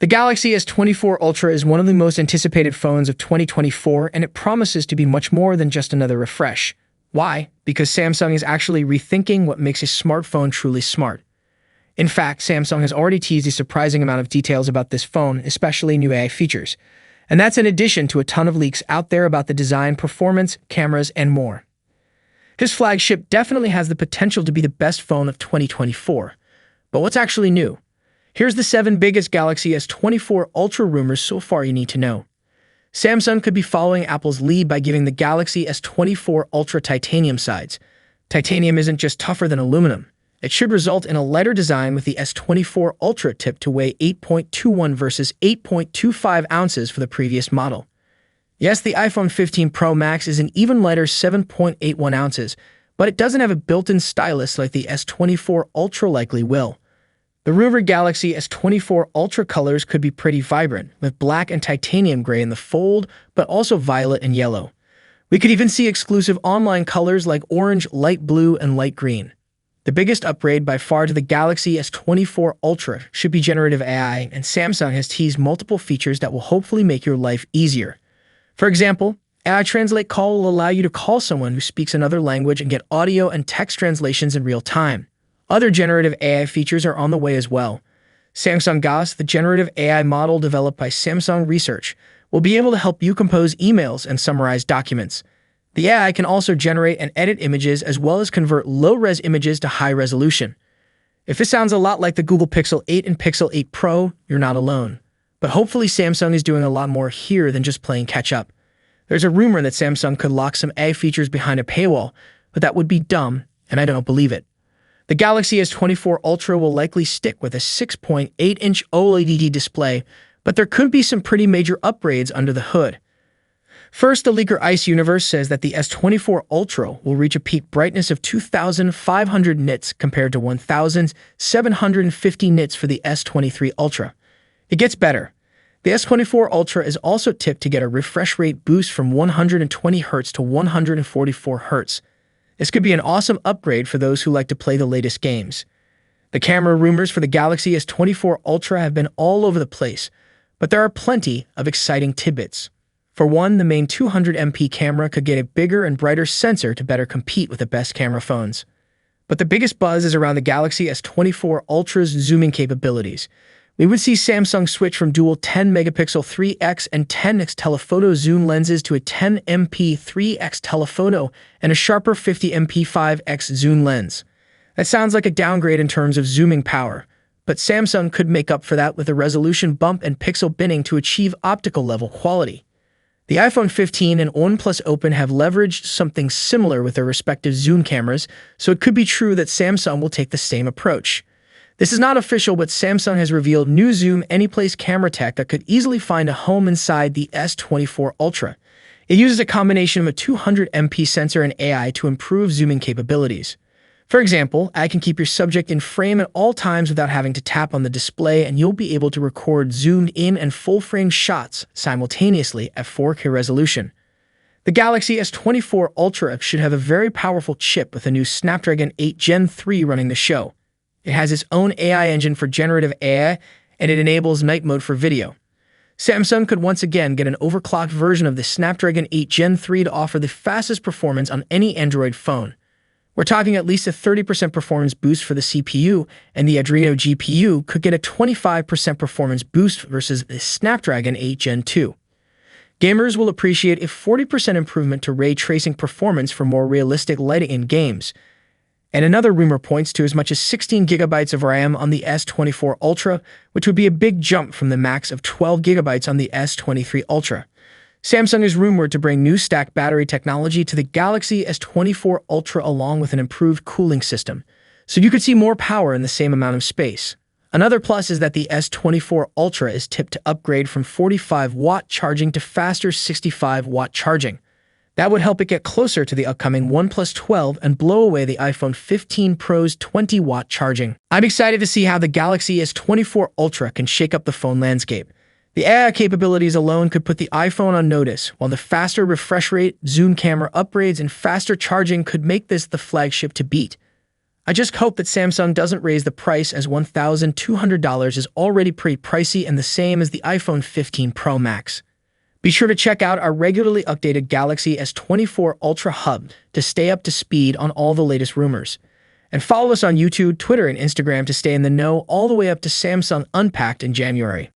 The Galaxy S24 Ultra is one of the most anticipated phones of 2024, and it promises to be much more than just another refresh. Why? Because Samsung is actually rethinking what makes a smartphone truly smart. In fact, Samsung has already teased a surprising amount of details about this phone, especially new AI features. And that's in addition to a ton of leaks out there about the design, performance, cameras, and more. His flagship definitely has the potential to be the best phone of 2024. But what's actually new? Here's the 7 biggest Galaxy S24 Ultra rumors so far you need to know. Samsung could be following Apple's lead by giving the Galaxy S24 Ultra titanium sides. Titanium isn't just tougher than aluminum. It should result in a lighter design with the S24 Ultra tipped to weigh 8.21 versus 8.25 ounces for the previous model. Yes, the iPhone 15 Pro Max is an even lighter 7.81 ounces, but it doesn't have a built-in stylus like the S24 Ultra likely will. The rumored Galaxy S24 Ultra colors could be pretty vibrant, with black and titanium gray in the fold, but also violet and yellow. We could even see exclusive online colors like orange, light blue, and light green. The biggest upgrade by far to the Galaxy S24 Ultra should be generative AI, and Samsung has teased multiple features that will hopefully make your life easier. For example, AI Translate Call will allow you to call someone who speaks another language and get audio and text translations in real time. Other generative AI features are on the way as well. Samsung GAS, the generative AI model developed by Samsung Research, will be able to help you compose emails and summarize documents. The AI can also generate and edit images as well as convert low-res images to high resolution. If this sounds a lot like the Google Pixel 8 and Pixel 8 Pro, you're not alone. But hopefully Samsung is doing a lot more here than just playing catch-up. There's a rumor that Samsung could lock some AI features behind a paywall, but that would be dumb, and I don't believe it. The Galaxy S24 Ultra will likely stick with a 6.8-inch OLED display, but there could be some pretty major upgrades under the hood. First, the leaker Ice Universe says that the S24 Ultra will reach a peak brightness of 2,500 nits compared to 1,750 nits for the S23 Ultra. It gets better. The S24 Ultra is also tipped to get a refresh rate boost from 120 Hz to 144 Hz. This could be an awesome upgrade for those who like to play the latest games. The camera rumors for the Galaxy S24 Ultra have been all over the place, but there are plenty of exciting tidbits. For one, the main 200MP camera could get a bigger and brighter sensor to better compete with the best camera phones. But the biggest buzz is around the Galaxy S24 Ultra's zooming capabilities. We would see Samsung switch from dual 10-megapixel 3x and 10x telephoto zoom lenses to a 10MP 3x telephoto and a sharper 50MP 5x zoom lens. That sounds like a downgrade in terms of zooming power, but Samsung could make up for that with a resolution bump and pixel binning to achieve optical-level quality. The iPhone 15 and OnePlus Open have leveraged something similar with their respective zoom cameras, so it could be true that Samsung will take the same approach. This is not official, but Samsung has revealed new Zoom Anyplace camera tech that could easily find a home inside the S24 Ultra. It uses a combination of a 200MP sensor and AI to improve zooming capabilities. For example, AI can keep your subject in frame at all times without having to tap on the display, and you'll be able to record zoomed-in and full-frame shots simultaneously at 4K resolution. The Galaxy S24 Ultra should have a very powerful chip with a new Snapdragon 8 Gen 3 running the show. It has its own AI engine for generative AI, and it enables night mode for video. Samsung could once again get an overclocked version of the Snapdragon 8 Gen 3 to offer the fastest performance on any Android phone. We're talking at least a 30% performance boost for the CPU, and the Adreno GPU could get a 25% performance boost versus the Snapdragon 8 Gen 2. Gamers will appreciate a 40% improvement to ray tracing performance for more realistic lighting in games. And another rumor points to as much as 16 GB of RAM on the S24 Ultra, which would be a big jump from the max of 12 GB on the S23 Ultra. Samsung is rumored to bring new stacked battery technology to the Galaxy S24 Ultra along with an improved cooling system, so you could see more power in the same amount of space. Another plus is that the S24 Ultra is tipped to upgrade from 45-watt charging to faster 65-watt charging. That would help it get closer to the upcoming OnePlus 12 and blow away the iPhone 15 Pro's 20-watt charging. I'm excited to see how the Galaxy S24 Ultra can shake up the phone landscape. The AI capabilities alone could put the iPhone on notice, while the faster refresh rate, zoom camera upgrades, and faster charging could make this the flagship to beat. I just hope that Samsung doesn't raise the price, as $1,200 is already pretty pricey and the same as the iPhone 15 Pro Max. Be sure to check out our regularly updated Galaxy S24 Ultra Hub to stay up to speed on all the latest rumors. And follow us on YouTube, Twitter, and Instagram to stay in the know all the way up to Samsung Unpacked in January.